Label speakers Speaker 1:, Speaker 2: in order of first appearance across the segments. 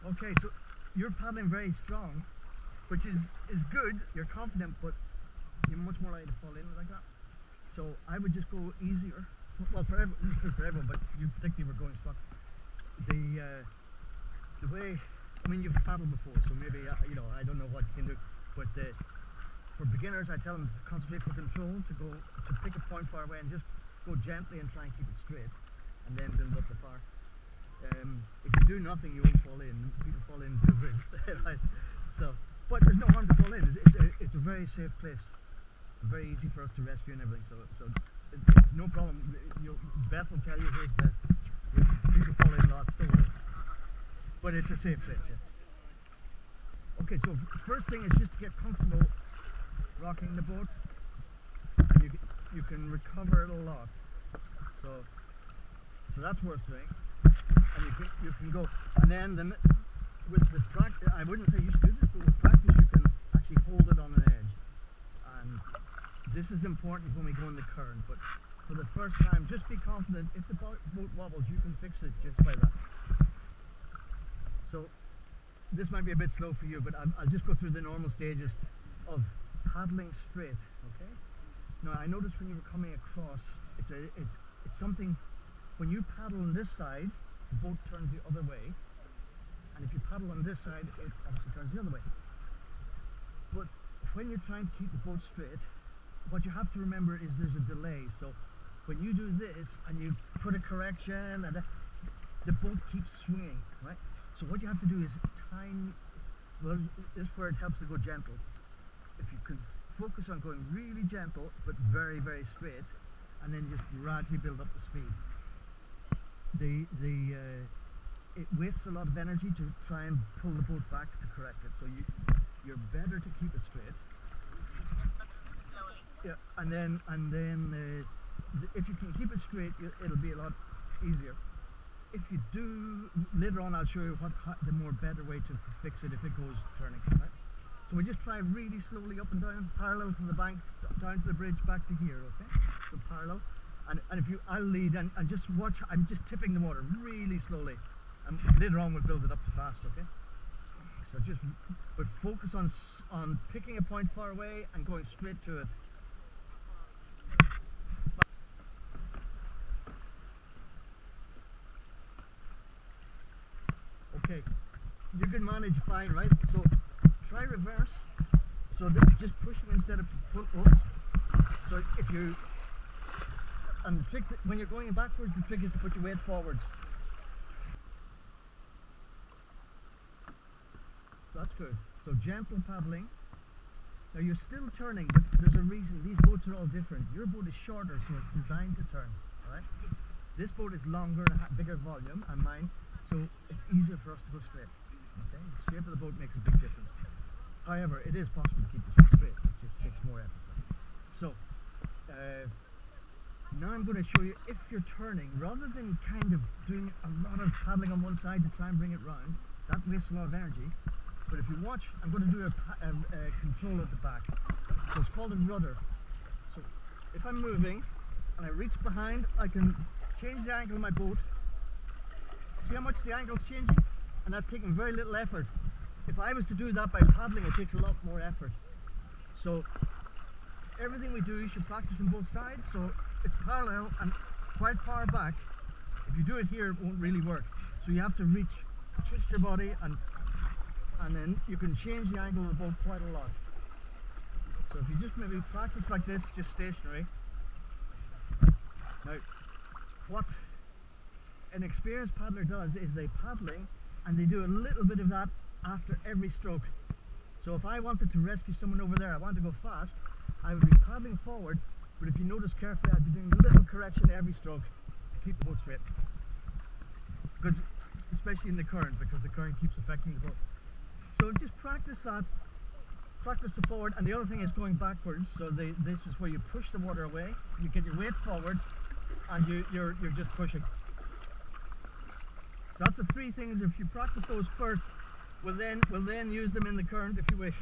Speaker 1: Okay, so you're paddling very strong, which is good. You're confident, but you're much more likely to fall in like that. So I would just go easier. Well, for everyone, this is true for everyone, but you particularly were going strong. The way, I mean, you've paddled before, so maybe you know, I don't know what you can do, but for beginners, I tell them to concentrate for control, to pick a point far away and just go gently and try and keep it straight, and then build up the power. If you do nothing, you won't fall in. People fall in too big, right? So, but there's no harm to fall in. It's a very safe place. Very easy for us to rescue and everything. So it's no problem. Beth will tell you that people fall in lots still, but it's a safe place. Yeah. Okay, so first thing is just to get comfortable rocking the boat, and you can recover it a lot. So that's worth doing. And you can go, and then with the practice, I wouldn't say you should do this, but with practice you can actually hold it on an edge. And this is important when we go in the current, but for the first time, just be confident. If the boat wobbles, you can fix it just by that. So this might be a bit slow for you, but I'll just go through the normal stages of paddling straight. Okay. Now I noticed when you were coming across, it's something. When you paddle on this side, the boat turns the other way, and if you paddle on this side, it obviously turns the other way. But when you're trying to keep the boat straight, what you have to remember is there's a delay. So when you do this and you put a correction, and the boat keeps swinging, right? So what you have to do is time. Well, this is where it helps to go gentle. If you can focus on going really gentle but very, very straight, and then just gradually build up the speed. It wastes a lot of energy to try and pull the boat back to correct it. So you're better to keep it straight.
Speaker 2: Slowly.
Speaker 1: Yeah, and then if you can keep it straight, it'll be a lot easier. If you do, later on I'll show you the more better way to fix it if it goes turning. Right? So we just try really slowly up and down, parallel to the bank, down to the bridge, back to here. Okay, so parallel. And I'll lead and just watch. I'm just tipping the water really slowly, and later on we'll build it up to fast. Okay. So but focus on picking a point far away and going straight to it. Okay, you can manage fine, right? So try reverse. So just pushing instead of pull. So if you and the trick, when you're going backwards, the trick is to put your weight forwards. That's good. So gentle paddling. Now you're still turning, but there's a reason. These boats are all different. Your boat is shorter, so it's designed to turn. Right? This boat is longer and bigger volume, and mine, so it's easier for us to go straight. Okay? The shape of the boat makes a big difference. However, it is possible to keep this straight. It just takes more effort. So. Now I'm going to show you, if you're turning, rather than kind of doing a lot of paddling on one side to try and bring it round, that wastes a lot of energy. But if you watch, I'm going to do a control at the back. So it's called a rudder. So if I'm moving and I reach behind, I can change the angle of my boat. See how much the angle's changing? And that's taking very little effort. If I was to do that by paddling, it takes a lot more effort. So everything we do, you should practice on both sides. So it's parallel and quite far back. If you do it here, it won't really work. So you have to twist your body, and then you can change the angle of the boat quite a lot. So if you just maybe practice like this, just stationary. Now, what an experienced paddler does is they paddling, and they do a little bit of that after every stroke. So if I wanted to rescue someone over there, I want to go fast, I would be paddling forward, but if you notice carefully, I'd be doing a little correction every stroke to keep the boat straight. Because, especially in the current, because the current keeps affecting the boat. So just practice that, practice the forward, and the other thing is going backwards. So this is where you push the water away, you get your weight forward, and you're just pushing. So that's the three things. If you practice those first, we'll then use them in the current if you wish.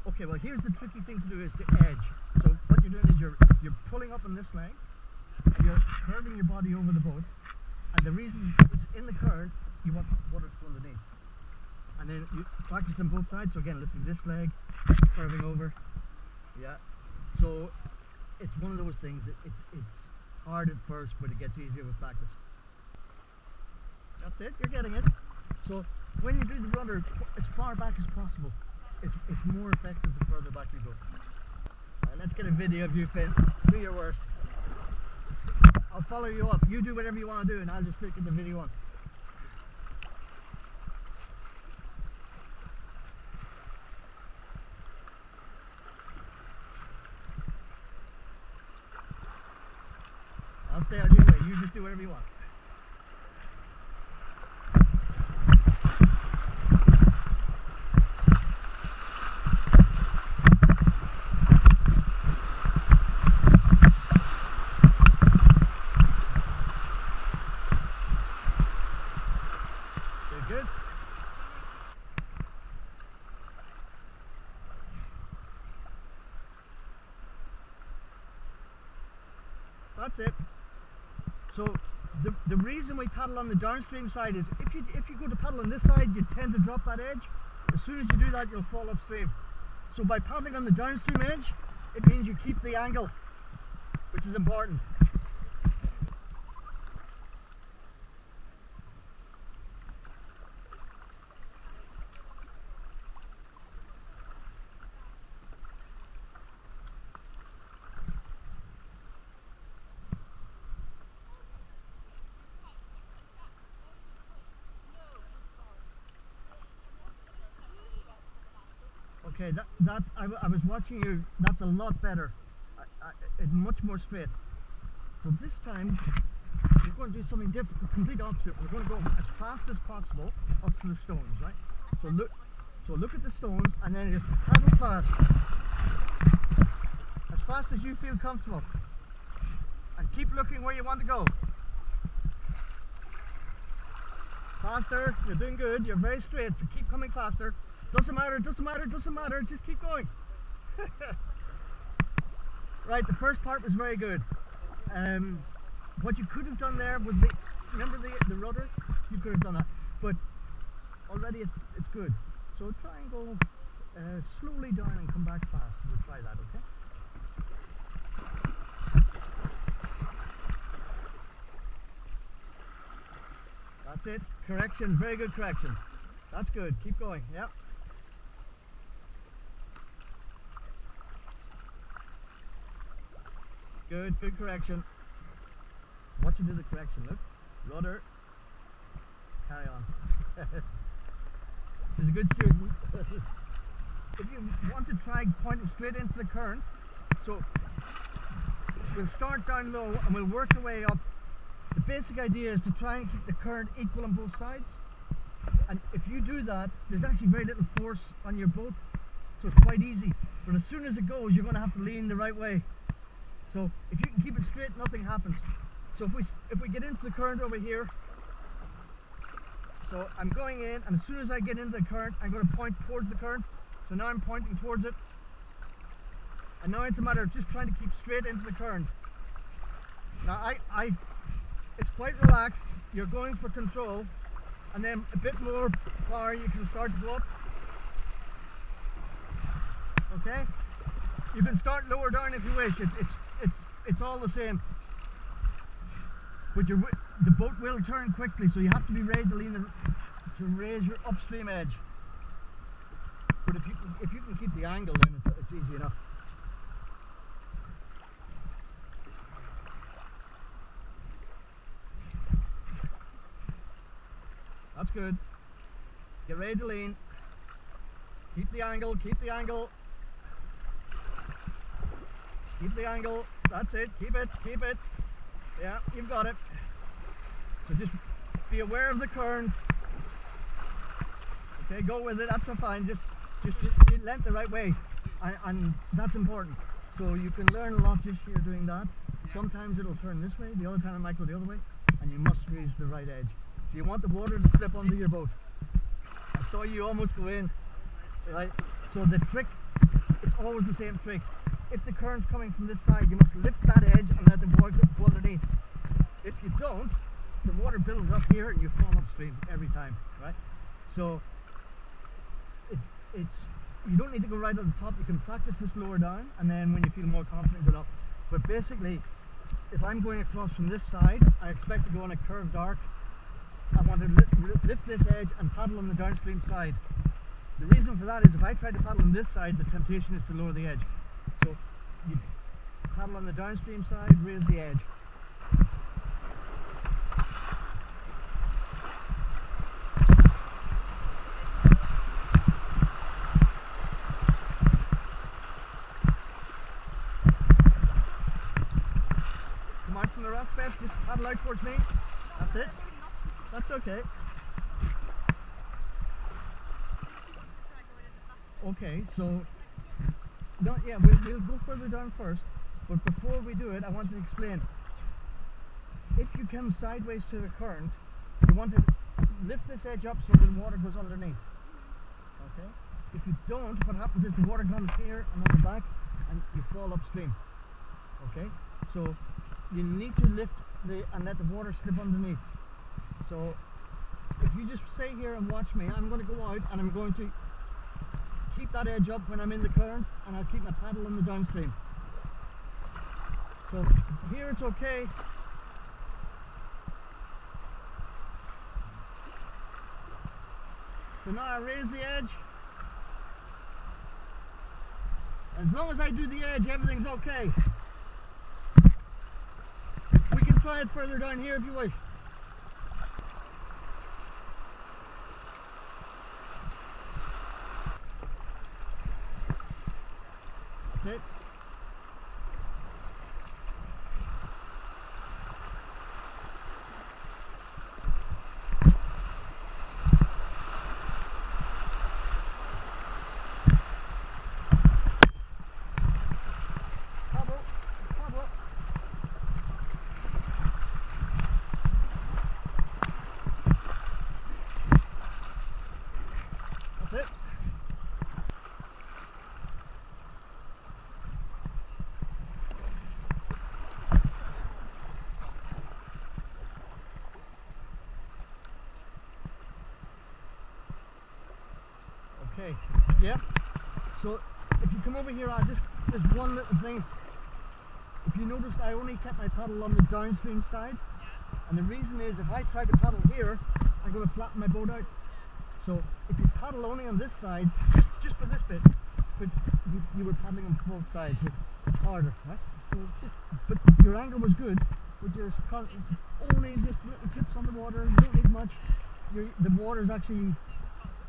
Speaker 1: Okay, well here's the tricky thing to do, is to edge. So what you're doing is you're pulling up on this leg, and you're curving your body over the boat, and the reason it's in the current, you want water to go underneath. and then you practice on both sides. So again, lifting this leg, curving over. Yeah. So it's one of those things. It's hard at first, but it gets easier with practice. That's it. You're getting it. So when you do the rudder as far back as possible, it's more effective the further back you go. Let's get a video of you, Finn. Do your worst. I'll follow you up. You do whatever you want to do, and I'll just click the video on. I'll stay out of your way. You just do whatever you want. Good. That's it. So the reason we paddle on the downstream side is if you go to paddle on this side, you tend to drop that edge. As soon as you do that, you'll fall upstream. So by paddling on the downstream edge, it means you keep the angle, which is important. Okay, I was watching you. That's a lot better. It's much more straight. So this time we're going to do something different, the complete opposite. We're going to go as fast as possible up to the stones, right? So look at the stones and then just paddle fast, as fast as you feel comfortable, and keep looking where you want to go. Faster. You're doing good. You're very straight. So keep coming faster. Doesn't matter, doesn't matter, doesn't matter, just keep going. Right, the first part was very good. What you could have done there was remember the rudder? You could have done that, but already it's good. So try and go slowly down and come back fast. We'll try that, okay? That's it, correction, very good correction. That's good, keep going, yep. Good, good correction. Watch you do the correction, look. Rudder. Carry on. She's a good student. If you want to try pointing straight into the current, so we'll start down low and we'll work our way up. The basic idea is to try and keep the current equal on both sides. And if you do that, there's actually very little force on your boat, so it's quite easy. But as soon as it goes, you're going to have to lean the right way. So if you can keep it straight, nothing happens. So if we get into the current over here, so I'm going in, and as soon as I get into the current, I'm going to point towards the current. So now I'm pointing towards it, and now it's a matter of just trying to keep straight into the current. Now it's quite relaxed. You're going for control, and then a bit more power. You can start to go up. Okay. You can start lower down if you wish. It's all the same. But the boat will turn quickly, so you have to be ready to raise your upstream edge. But if you can keep the angle, then it's easy enough. That's good. Get ready to lean. Keep the angle, keep the angle. Keep the angle. That's it. Keep it, keep it. Yeah, you've got it. So just be aware of the current. Okay, go with it. That's so fine. Just you lent the right way, and that's important. So you can learn a lot just here doing that. Sometimes it'll turn this way. The other time it might go the other way, and you must raise the right edge. So you want the water to slip under your boat. I saw you almost go in. Right. So the trick, it's always the same trick. If the current's coming from this side, you must lift that edge and let the water go underneath. If you don't, the water builds up here and you fall upstream every time, right? So it's you don't need to go right on the top. You can practice this lower down, and then when you feel more confident, go up. But basically, if I'm going across from this side, I expect to go on a curved arc. I want to lift this edge and paddle on the downstream side. The reason for that is if I try to paddle on this side, the temptation is to lower the edge. So you paddle on the downstream side, raise the edge. Come out from the rock bed, just paddle out towards me. That's it. That's okay. Okay, so we'll go further down first, but before we do it, I want to explain. If you come sideways to the current, you want to lift this edge up so the water goes underneath. Okay? If you don't, what happens is the water comes here and on the back, and you fall upstream. Okay? So you need to lift and let the water slip underneath. So if you just stay here and watch me, I'm going to go out and I'm going to keep that edge up when I'm in the current, and I'll keep my paddle on the downstream. So here it's okay. So now I raise the edge. As long as I do the edge, everything's okay. We can try it further down here if you wish. That's it. That's it. Okay, yeah. So if you come over here, there's one little thing. If you noticed, I only kept my paddle on the downstream side, and the reason is if I try to paddle here, I'm going to flatten my boat out. So if you paddle only on this side, just for this bit, but you were paddling on both sides, it's harder, right? So but your angle was good, but just only just little tips on the water. You don't need much. The water's actually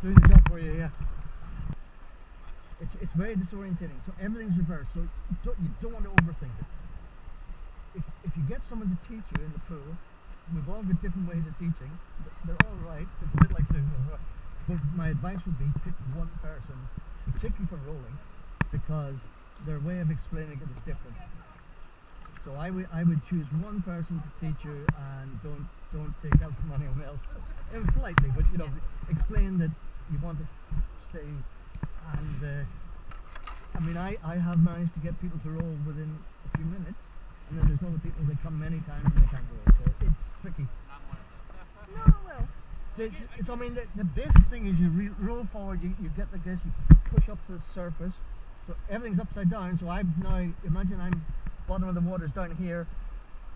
Speaker 1: doing the job for you, yeah. It's very disorientating. So everything's reversed. So you don't want to overthink it. If you get someone to teach you in the pool, we've all got different ways of teaching. They're all right. It's a bit like but my advice would be pick one person, particularly for rolling, because their way of explaining it is different. So I would choose one person to teach you, and don't take out from anyone else. Politely, but explain that you want to stay. And I mean, I have managed to get people to roll within a few minutes, and then there's other people that come many times and they can't roll. So it's tricky. No, well. So I mean, the basic thing is you roll forward, you get like this, you push up to the surface, so everything's upside down. So I've now, imagine I'm bottom of the water's down here,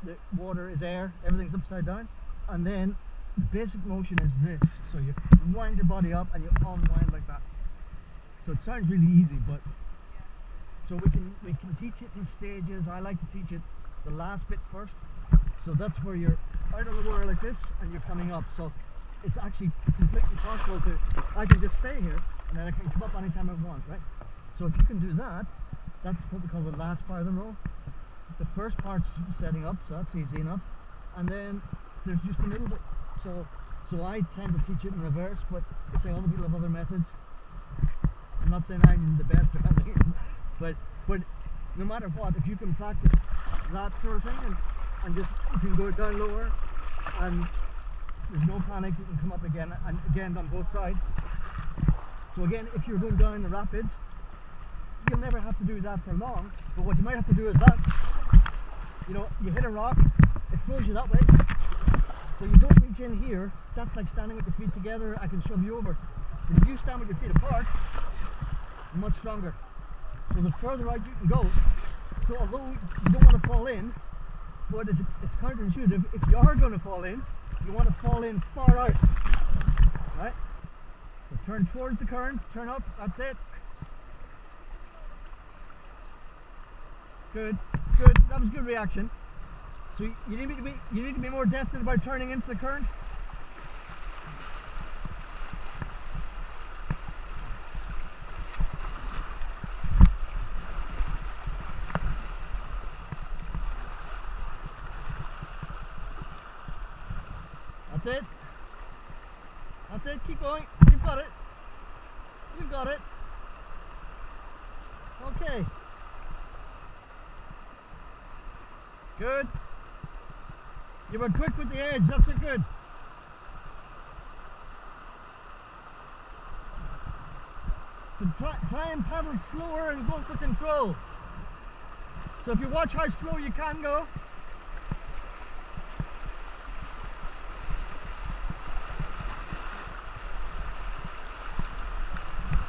Speaker 1: the water is air, everything's upside down, and then the basic motion is this. So you wind your body up and you unwind like that. So it sounds really easy, but so we can teach it in stages. I like to teach it the last bit first. So that's where you're out on the water like this and you're coming up. So it's actually completely possible I can just stay here and then I can come up anytime I want, right? So if you can do that, that's what we call the last part of the roll. The first part's setting up, so that's easy enough. And then there's just a middle bit. So I tend to teach it in reverse, but say other people have other methods. I'm not saying I'm the best at anything, but no matter what, if you can practice that sort of thing and just you can go down lower and there's no panic, you can come up again and again on both sides. So again, if you're going down the rapids, you'll never have to do that for long, but what you might have to do is that, you hit a rock, it throws you that way, so you don't reach in here. That's like standing with your feet together. I can shove you over. But if you stand with your feet apart, much stronger. So the further out you can go. So although you don't want to fall in, but it's counterintuitive. If you are going to fall in, you want to fall in far out. Right? So turn towards the current, turn up, that's it. Good, good, that was good reaction. So you need to be more definite about turning into the current. That's it. That's it, keep going. You've got it. You've got it. Okay. Good. You were quick with the edge, that's it, good. So try and paddle slower and go for control. So if you watch how slow you can go.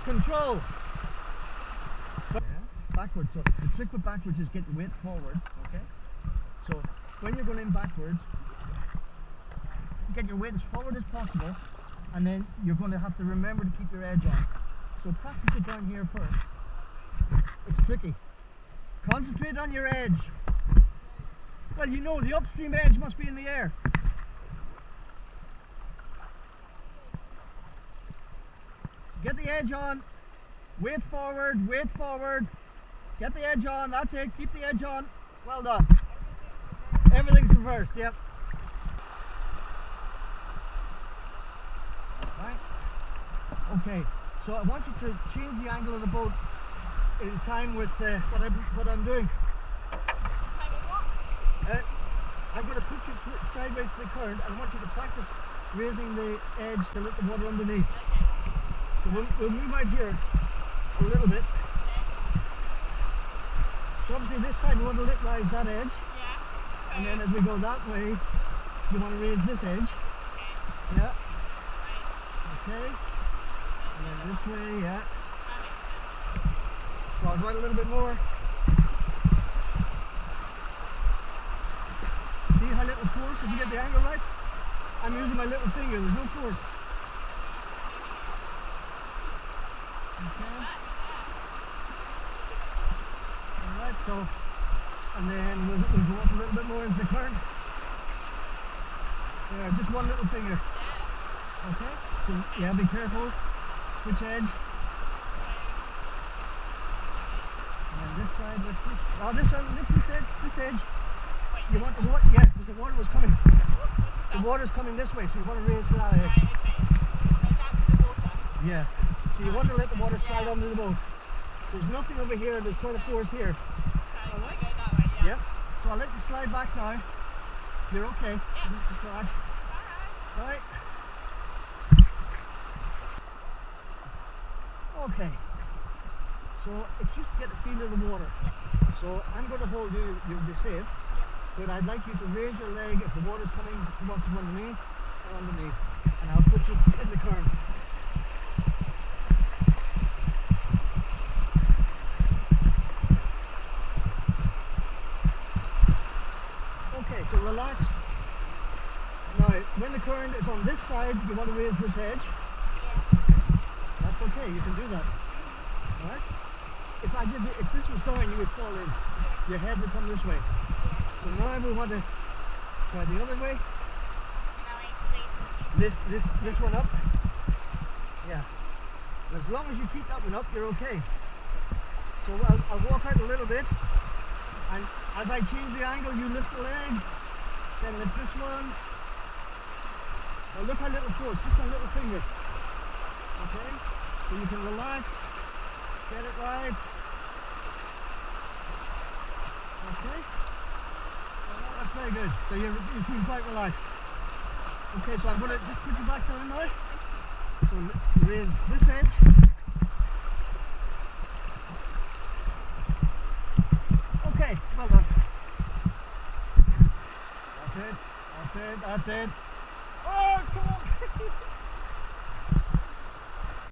Speaker 1: Control. Yeah, backwards. So the trick with backwards is get your weight forward, okay? So when you're going in backwards, get your weight as forward as possible, and then you're going to have to remember to keep your edge on. So practice it down here first. It's tricky. Concentrate on your edge. Well, you know the upstream edge must be in the air. Get the edge on, weight forward, get the edge on, that's it, keep the edge on, well done. Everything's reversed, yep. Right, okay, so I want you to change the angle of the boat in time with what I'm doing. I'm going to put you sideways to the current, and I want you to practice raising the edge to let the water underneath. So we'll move out here a little bit. So obviously this side we want to lip rise that edge. Yeah. And then as we go that way, you want to raise this edge. Okay. Yeah. Okay. And then this way, yeah. So I'll go out a little bit more. See how little force, if you get the angle right? I'm using my little finger, there's no force. Okay. Alright, so, and then we'll go up a little bit more into the current. There, just one little finger. Okay, so yeah, be careful. Which edge? And then this side, lift this. Oh, this one, lift this edge. You want the water? Yeah, because the water was coming. The water's coming this way, so you want to raise that edge. Yeah. So you want to let the water slide onto the boat. There's nothing over here, there's quite a force here. Alright? Yeah. So I'll let you slide back now. You're okay. Just relax. Alright. Okay. So it's just to get the feel of the water. So I'm going to hold you, you'll be safe. But I'd like you to raise your leg if the water's coming, come up from underneath or underneath. And I'll put you in the current. Okay, so relax. Now, when the current is on this side, you want to raise this edge. That's okay, you can do that. Alright? If this was going, you would fall in. Your head would come this way. So now we want to try the other way. This one up. Yeah. And as long as you keep that one up, you're okay. So I'll walk out a little bit, and as I change the angle, you lift the leg, then lift this one. Now look how little force, just a little finger. Okay? So you can relax, get it right. Okay? That's very good. So you seem quite relaxed. Okay, so I'm going to just put you back down now. So raise this edge. Okay, well done. That's it. That's it. That's it.